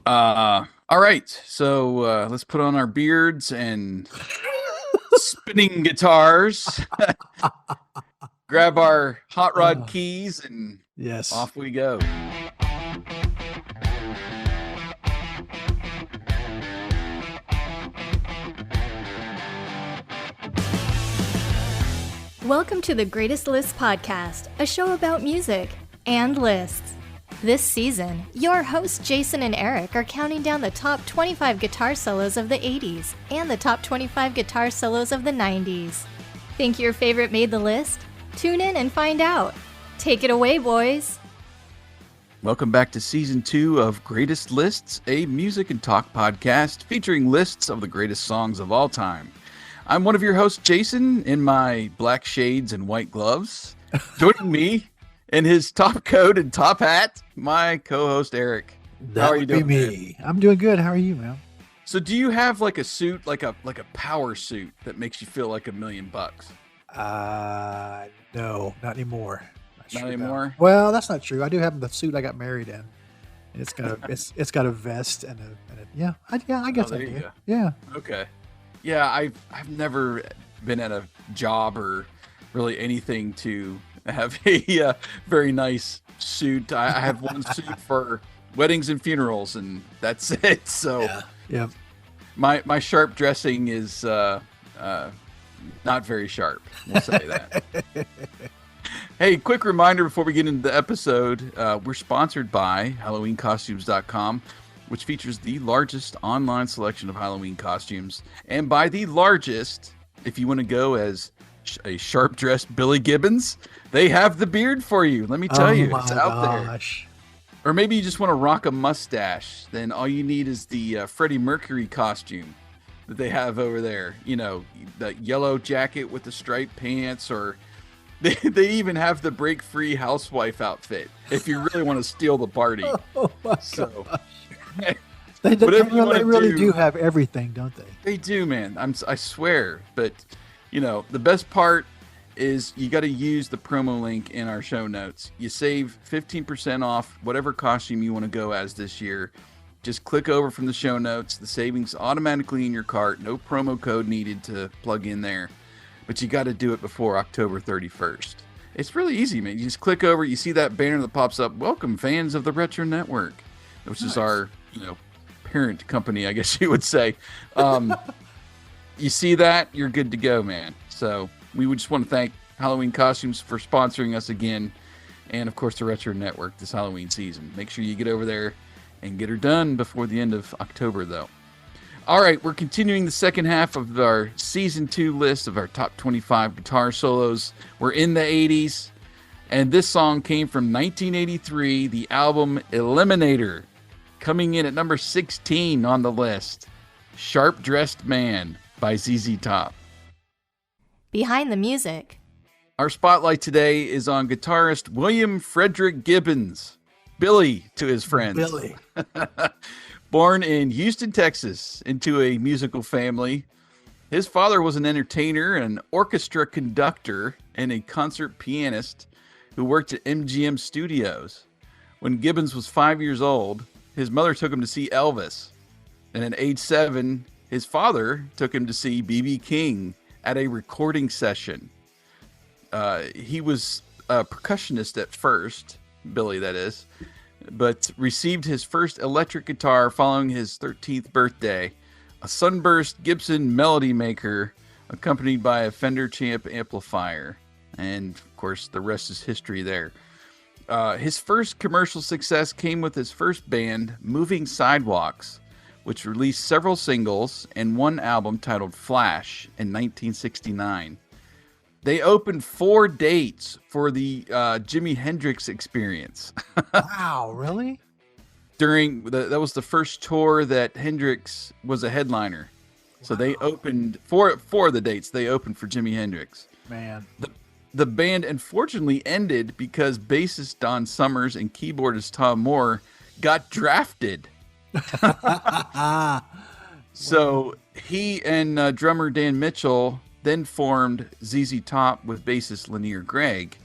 All right. So let's put on our beards and spinning guitars, grab our hot rod Oh, keys, and yes. off we go. Welcome to the Greatest Lists podcast, a show about music and lists. This season, your hosts Jason and Eric are counting down the top 25 guitar solos of the 80s and the top 25 guitar solos of the 90s. Think your favorite made the list? Tune in and find out. Take it away, boys. Welcome back to season 2 of Greatest Lists, a music and talk podcast featuring lists of the greatest songs of all time. I'm one of your hosts, Jason, in my black shades and white gloves. Joining me in his top coat and top hat, my co-host, Eric. That How are would you be doing, me. I'm doing good. How are you, man? So do you have like a suit, like a power suit that makes you feel like $1,000,000? No, not anymore. Not anymore? Well, that's not true. I do have the suit I got married in. It's got a it's got a vest and a yeah. I guess I there you do. go. Yeah. Okay. Yeah, I've never been at a job or really anything to have a very nice suit. I have one suit for weddings and funerals, and that's it. So Yeah. my sharp dressing is not very sharp. We'll say that. Hey, quick reminder before we get into the episode, we're sponsored by HalloweenCostumes.com, which features the largest online selection of Halloween costumes. And by the largest, if you want to go as a sharp-dressed Billy Gibbons, they have the beard for you. Let me tell you, it's out there. Or maybe you just want to rock a mustache, then all you need is the Freddie Mercury costume that they have over there. You know, the yellow jacket with the striped pants, or they even have the Break Free housewife outfit if you really want to steal the party. Oh my So, They whatever you wanna really do. do have everything, don't they? They do, man. I swear. But, you know, the best part is you got to use the promo link in our show notes. You save 15% off whatever costume you want to go as this year. Just click over from the show notes. The savings automatically in your cart. No promo code needed to plug in there. But you got to do it before October 31st. It's really easy, man. You just click over. You see that banner that pops up. Welcome, fans of the Retro Network, which is our, parent company, I guess you would say. You see that, you're good to go, man. So we would just want to thank Halloween Costumes for sponsoring us again, and of course the Retro Network this Halloween season. Make sure you get over there and get her done before the end of October, though. All right, we're continuing the second half of our season 2 list of our top 25 guitar solos. We're in the 80s, and this song came from 1983, the album Eliminator. Coming in at number 16 on the list, Sharp Dressed Man by ZZ Top. Behind the music. Our spotlight today is on guitarist William Frederick Gibbons, Billy to his friends. Billy. Born in Houston, Texas, into a musical family. His father was an entertainer, an orchestra conductor, and a concert pianist who worked at MGM Studios. When Gibbons was 5 years old, his mother took him to see Elvis. And at age 7, his father took him to see B.B. King at a recording session. He was a percussionist at first, Billy that is, but received his first electric guitar following his 13th birthday, a Sunburst Gibson Melody Maker accompanied by a Fender Champ amplifier. And of course, the rest is history there. His first commercial success came with his first band, Moving Sidewalks, which released several singles and one album titled Flash in 1969. They opened 4 dates for the Jimi Hendrix Experience. Wow, really? That was the first tour that Hendrix was a headliner. So they opened four of the dates. They opened for Jimi Hendrix. Man. The band unfortunately ended because bassist Don Summers and keyboardist Tom Moore got drafted. So he and drummer Dan Mitchell then formed ZZ Top with bassist Lanier Gregg.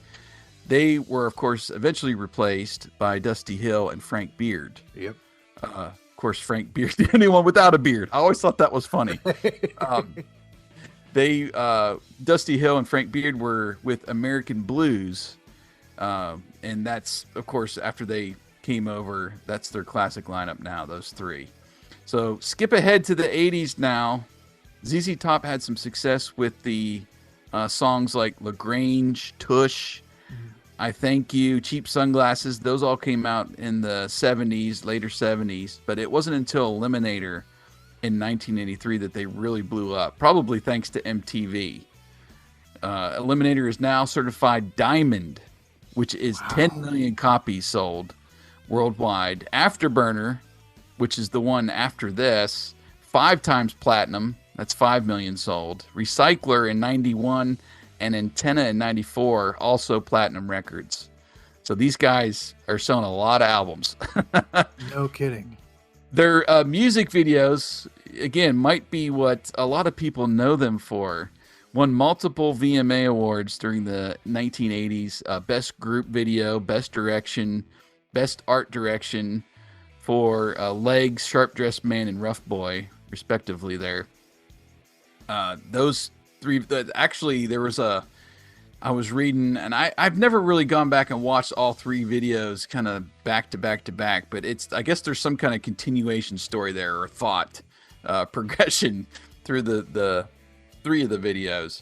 They were, of course, eventually replaced by Dusty Hill and Frank Beard. Yep. course, Frank Beard, the only one without a beard. I always thought that was funny. Dusty Hill and Frank Beard were with American Blues. And that's, of course, after they came over, that's their classic lineup now, those three. So skip ahead to the 80s now. ZZ Top had some success with the songs like LaGrange, Tush, I Thank You, Cheap Sunglasses. Those all came out in the 70s, later 70s. But it wasn't until Eliminator in 1983 that they really blew up, probably thanks to MTV. Eliminator is now certified diamond, which is 10 million copies sold worldwide. Afterburner, which is the one after this, 5 times platinum. That's 5 million sold. Recycler in 91 and Antenna in 94, also platinum records. So these guys are selling a lot of albums. No kidding. Their music videos, again, might be what a lot of people know them for. Won multiple VMA awards during the 1980s. Best group video, best direction, best art direction for Legs, Sharp Dressed Man, and Rough Boy, respectively there. Those three, actually, there was I was reading, and I've never really gone back and watched all 3 videos kind of back to back to back, but I guess there's some kind of continuation story there, or thought progression through the 3 of the videos.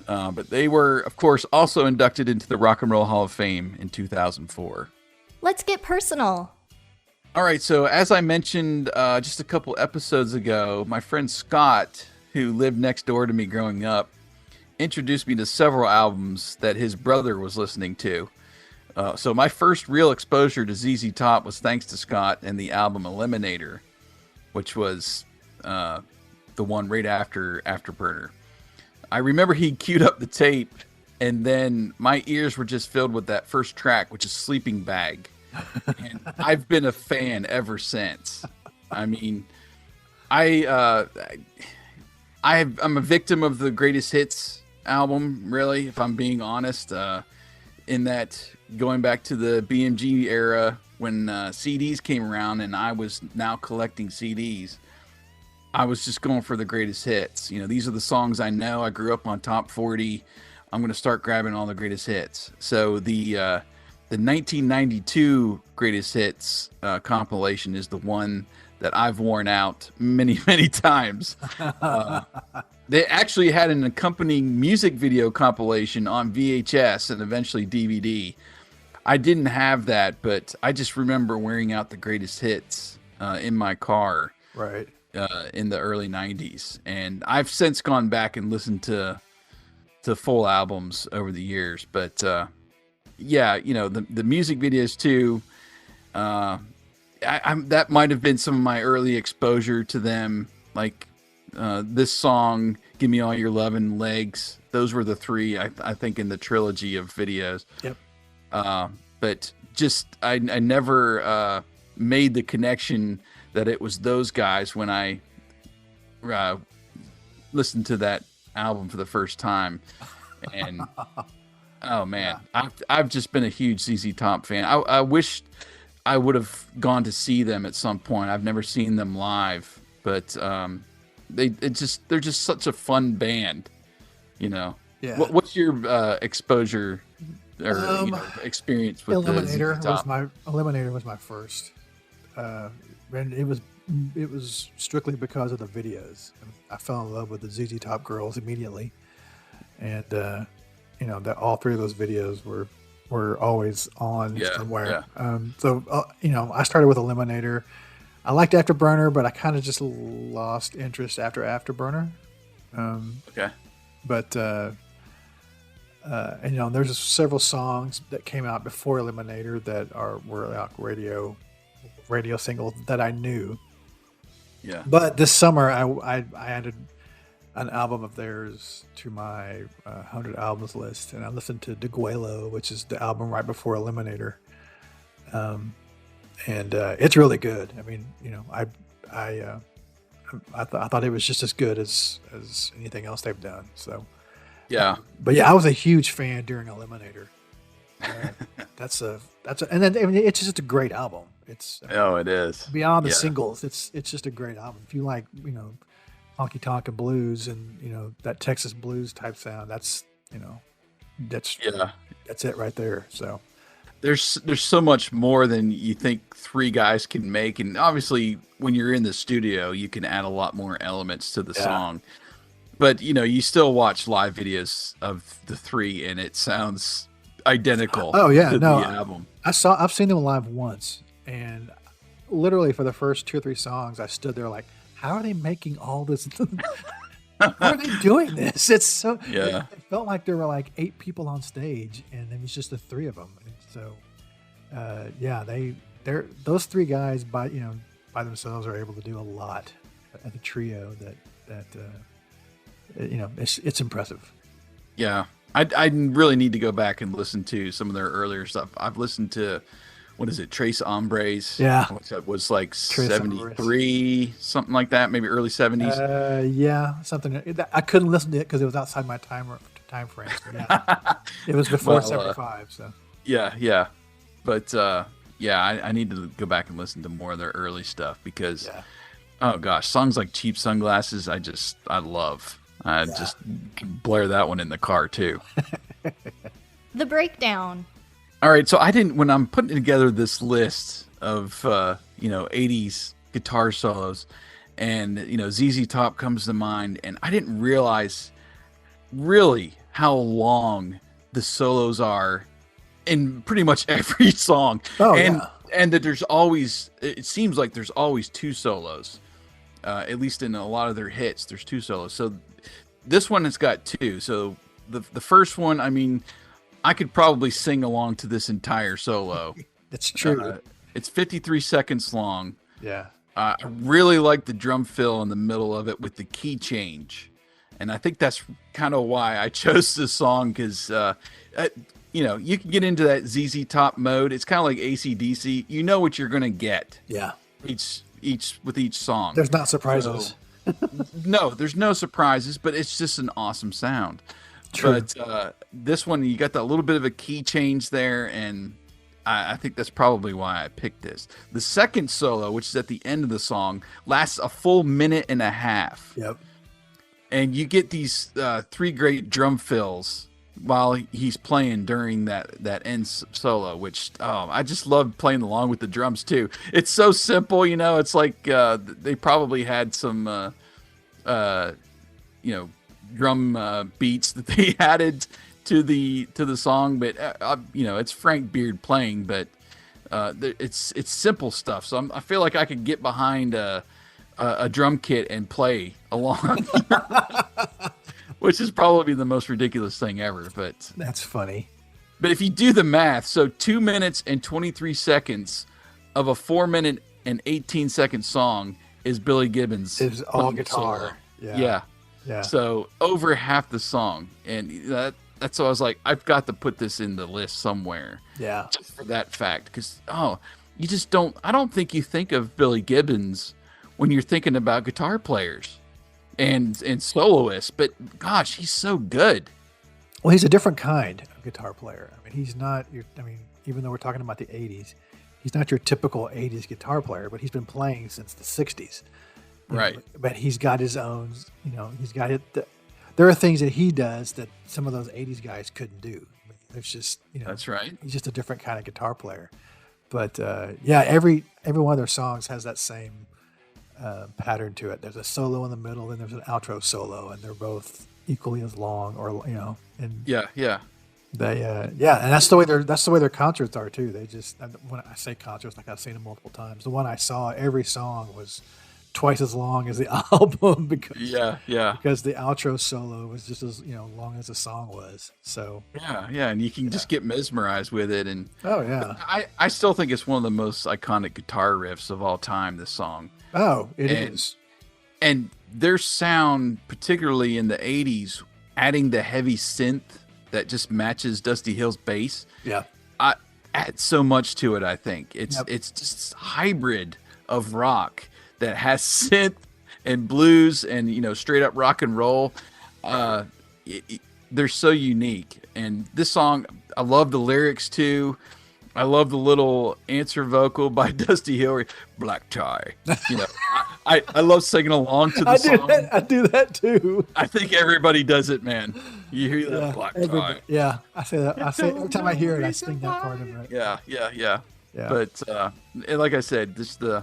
But they were, of course, also inducted into the Rock and Roll Hall of Fame in 2004. Let's get personal. All right, so as I mentioned just a couple episodes ago, my friend Scott, who lived next door to me growing up, introduced me to several albums that his brother was listening to. So my first real exposure to ZZ Top was thanks to Scott and the album Eliminator, which was the one right after Afterburner. I remember he queued up the tape, and then my ears were just filled with that first track, which is Sleeping Bag. And I've been a fan ever since. I mean, I'm a victim of the Greatest Hits album, really, if I'm being honest, in that going back to the BMG era when CDs came around and I was now collecting CDs. I was just going for the greatest hits. You know, these are the songs I know. I grew up on Top 40. I'm going to start grabbing all the greatest hits. So the 1992 Greatest Hits compilation is the one that I've worn out many, many times. They actually had an accompanying music video compilation on VHS and eventually DVD. I didn't have that, but I just remember wearing out the greatest hits in my car. Right. In the early 90s. And I've since gone back and listened to full albums over the years. But yeah, you know, the music videos too, that might have been some of my early exposure to them. Like this song, Gimme All Your Lovin', Legs. Those were the 3, I think, in the trilogy of videos. Yep. But just, I never made the connection that it was those guys when I listened to that album for the first time. And oh man, I've just been a huge ZZ Top fan. I wish I would have gone to see them at some point. I've never seen them live, but they're just such a fun band, you know. Yeah. What's your exposure or experience with Eliminator? the Eliminator was my first. And it was strictly because of the videos. I fell in love with the ZZ Top girls immediately, and you know that all 3 of those videos were always on somewhere. Yeah. So you know, I started with Eliminator. I liked Afterburner, but I kind of just lost interest after Afterburner. Okay. But and you know, there's several songs that came out before Eliminator that were like radio singles that I knew. Yeah. But this summer I added an album of theirs to my 100 albums list, and I listened to Deguelo, which is the album right before Eliminator. And it's really good. I mean, you know, I thought it was just as good as anything else they've done. So yeah. But yeah, I was a huge fan during Eliminator. And then I mean, it's just a great album. It's Oh, it is. beyond the Yeah. singles. It's just a great album. If you like, honky tonk and blues and that Texas blues type sound, that's that's Yeah. that's it right there. So There's so much more than you think three guys can make, and obviously when you're in the studio, you can add a lot more elements to the song. But you still watch live videos of the three, and it sounds identical. Oh yeah, to no, the album. I've seen them live once, and literally for the first 2 or 3 songs, I stood there like, how are they making all this? How are they doing this? It's so Yeah. It felt like there were like 8 people on stage, and it was just the 3 of them. And so, they're those 3 guys by themselves are able to do a lot at the trio that it's impressive. Yeah. I really need to go back and listen to some of their earlier stuff. I've listened to, what is it, Trace Hombres? Yeah. Which was like Trace 73, something like that, maybe early 70s. Yeah, something. I couldn't listen to it because it was outside my time frame. So yeah, it was before Well, 75. So Yeah. But I need to go back and listen to more of their early stuff because, oh gosh, songs like Cheap Sunglasses, I love. I just can blare that one in the car too. The breakdown. All right, so when I'm putting together this list of 80s guitar solos, and ZZ Top comes to mind, and I didn't realize really how long the solos are in pretty much every song. Oh, and that it seems like there's always 2 solos. At least in a lot of their hits, there's 2 solos. So this one has got 2. So the first one, I mean, I could probably sing along to this entire solo. It's true. It's 53 seconds long. Yeah. I really like the drum fill in the middle of it with the key change. And I think that's kind of why I chose this song, because, you can get into that ZZ Top mode. It's kind of like AC/DC. You know what you're going to get. Yeah. With each song. There's not surprises. No, there's no surprises, but it's just an awesome sound. True. But this one, you got that little bit of a key change there, and I think that's probably why I picked this. The second solo, which is at the end of the song, lasts a full minute and a half. Yep. And you get these 3 great drum fills while he's playing during that end solo, which I just love playing along with the drums too. It's so simple, it's like they probably had some drum beats that they added to the song, but it's Frank Beard playing, but it's simple stuff. So I feel like I could get behind a drum kit and play along. Which is probably the most ridiculous thing ever, but that's funny. But if you do the math, so 2 minutes and 23 seconds of a 4 minute and 18 second song is Billy Gibbons. It's all guitar. Yeah. So over half the song, and that's why I was like, I've got to put this in the list somewhere. Yeah. Just for that fact, because you just don't. I don't think you think of Billy Gibbons when you're thinking about guitar players and soloists, but gosh, he's so good. Well, he's a different kind of guitar player. I mean, he's not even though we're talking about the 80s, he's not your typical 80s guitar player, but he's been playing since the 60s. Right. But he's got his own, he's got it. There are things that he does that some of those 80s guys couldn't do. There's just, that's right. He's just a different kind of guitar player. But every one of their songs has that same pattern to it. There's a solo in the middle, and there's an outro solo, and they're both equally as long, or and yeah. They and that's the way their concerts are too. They just, when I say concerts, like I've seen them multiple times. The one I saw, every song was twice as long as the album because the outro solo was just as long as the song was. So and you can just get mesmerized with it. And I still think it's one of the most iconic guitar riffs of all time, this song. It is. And their sound, particularly in the 80s, adding the heavy synth that just matches Dusty Hill's bass, adds so much to it. I think it's just hybrid of rock that has synth and blues and straight up rock and roll. They're so unique. And this song, I love the lyrics too. I love the little answer vocal by Dusty Hill. Black tie. You know, I love singing along to the song. I do that too. I think everybody does it, man. You hear that black tie. Yeah, I say that. I say every time I hear it, I sing that part of it. Yeah. But like I said, just the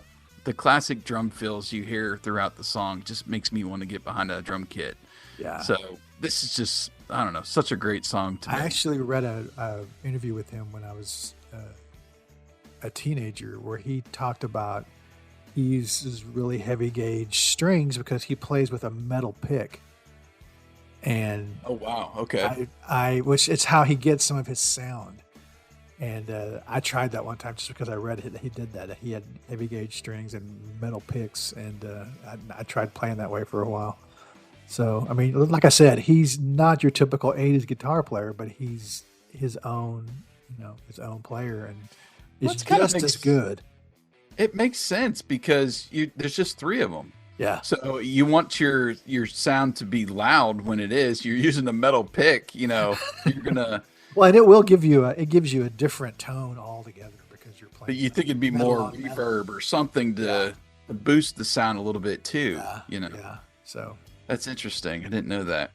classic drum fills you hear throughout the song just makes me want to get behind a drum kit. Yeah. So this is just, I don't know, such a great song to me. I actually read a interview with him when I was a teenager where he talked about he uses really heavy gauge strings because he plays with a metal pick. And oh wow, okay. Which it's how he gets some of his sound. And I tried that one time just because I read that he did that. He had heavy gauge strings and metal picks, and I tried playing that way for a while. So I mean, like I said, he's not your typical '80s guitar player, but he's his own player, and it's just as good. It makes sense because there's just three of them. Yeah. So you want your sound to be loud when it is. You're using a metal pick, you know. You're gonna. Well, and it gives you a different tone altogether because you're playing. But you think it'd be more reverb or something to boost the sound a little bit too. You know. Yeah. So that's interesting. I didn't know that.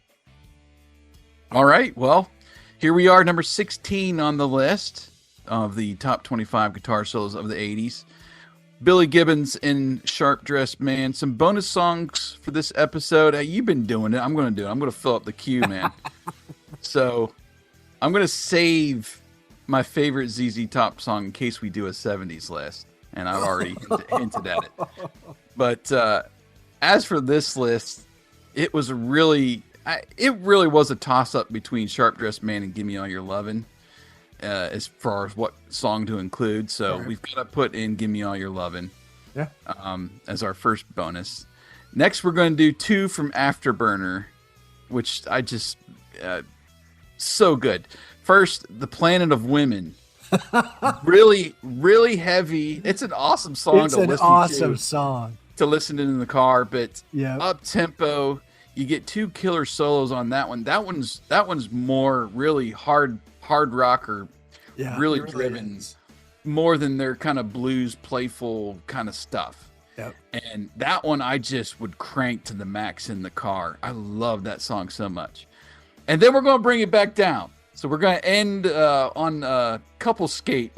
All right. Well, here we are, number 16 on the list of the top 25 guitar solos of the 80s. Billy Gibbons and Sharp Dressed Man. Some bonus songs for this episode. Hey, you've been doing it. I'm going to do it. I'm going to fill up the queue, man. So I'm going to save my favorite ZZ Top song in case we do a 70s list. And I've already hinted at it. But as for this list, it really was a toss-up between Sharp Dressed Man and Gimme All Your Lovin'. As far as what song to include. So we've got to put in Gimme All Your Lovin'. Yeah. As our first bonus. Next, we're going to do two from Afterburner, which I just, so good. First, The Planet of Women. Really, really heavy. It's an awesome song to listen to in the car, but up tempo. You get two killer solos on that one. That one's more really hard rock or really driven, more than their kind of blues, playful kind of stuff. Yep. And that one I just would crank to the max in the car. I love that song so much. And then we're going to bring it back down. So we're going to end on Couple Skate.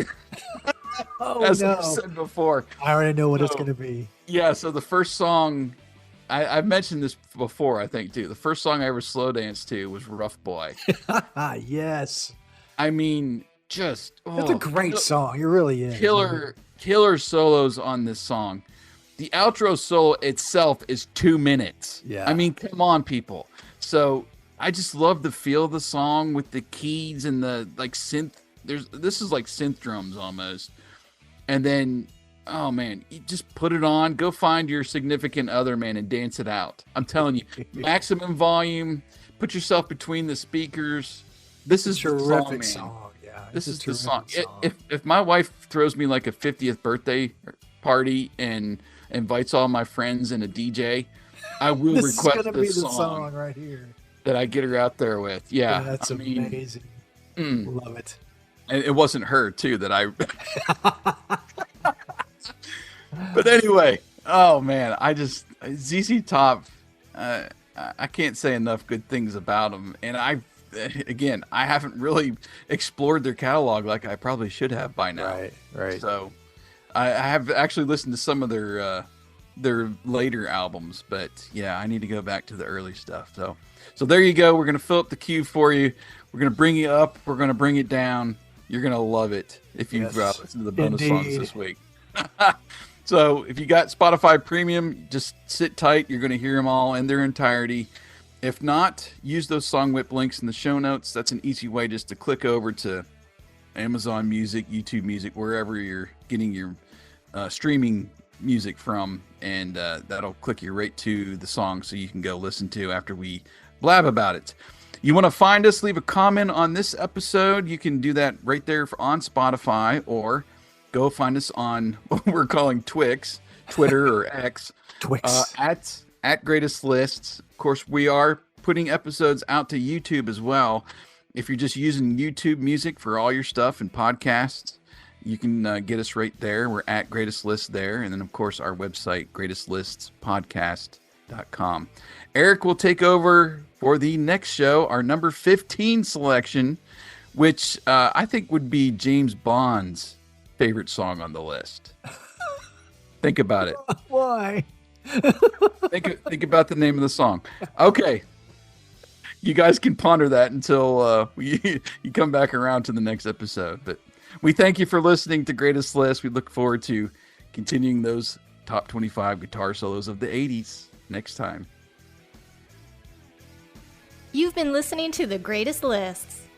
As I've said before. I already know what it's going to be. Yeah, so the first song, I've mentioned this before, I think, too. The first song I ever slow danced to was Rough Boy. Yes. I mean, just... It's a great song. It really is. Killer solos on this song. The outro solo itself is 2 minutes. Yeah. I mean, come on, people. So I just love the feel of the song with the keys and the like synth. This is like synth drums almost. And then, oh man, you just put it on. Go find your significant other, man, and dance it out. I'm telling you, maximum volume. Put yourself between the speakers. This is the terrific song. Yeah, this is the song. If my wife throws me like a 50th birthday party and invites all my friends and a DJ, I will request this song right here that I get her out there with. Yeah, that's amazing. Love it. And it wasn't her too that I. But anyway, oh man, ZZ Top. I can't say enough good things about them, and I haven't really explored their catalog like I probably should have by now. Right. So I have actually listened to some of their later albums, but yeah, I need to go back to the early stuff. So there you go. We're gonna fill up the queue for you. We're gonna bring you up. We're gonna bring it down. You're gonna love it if you've listened to the bonus songs this week. So if you got Spotify Premium, just sit tight. You're gonna hear them all in their entirety. If not, use those song whip links in the show notes. That's an easy way just to click over to Amazon Music, YouTube Music, wherever you're getting your streaming music from, and that'll click you right to the song so you can go listen to after we blab about it. You want to find us, leave a comment on this episode, you can do that right there on Spotify, or go find us on what we're calling Twix, Twitter or X, Twix. At Greatest Lists. Of course, we are putting episodes out to YouTube as well. If you're just using YouTube Music for all your stuff and podcasts, You can get us right there. We're at Greatest List there. And then, of course, our website, greatestlistspodcast.com. Eric will take over for the next show, our number 15 selection, which I think would be James Bond's favorite song on the list. Think about it. Why? Think about the name of the song. Okay. You guys can ponder that until you come back around to the next episode. But we thank you for listening to Greatest List. We look forward to continuing those top 25 guitar solos of the 80s next time. You've been listening to The Greatest Lists.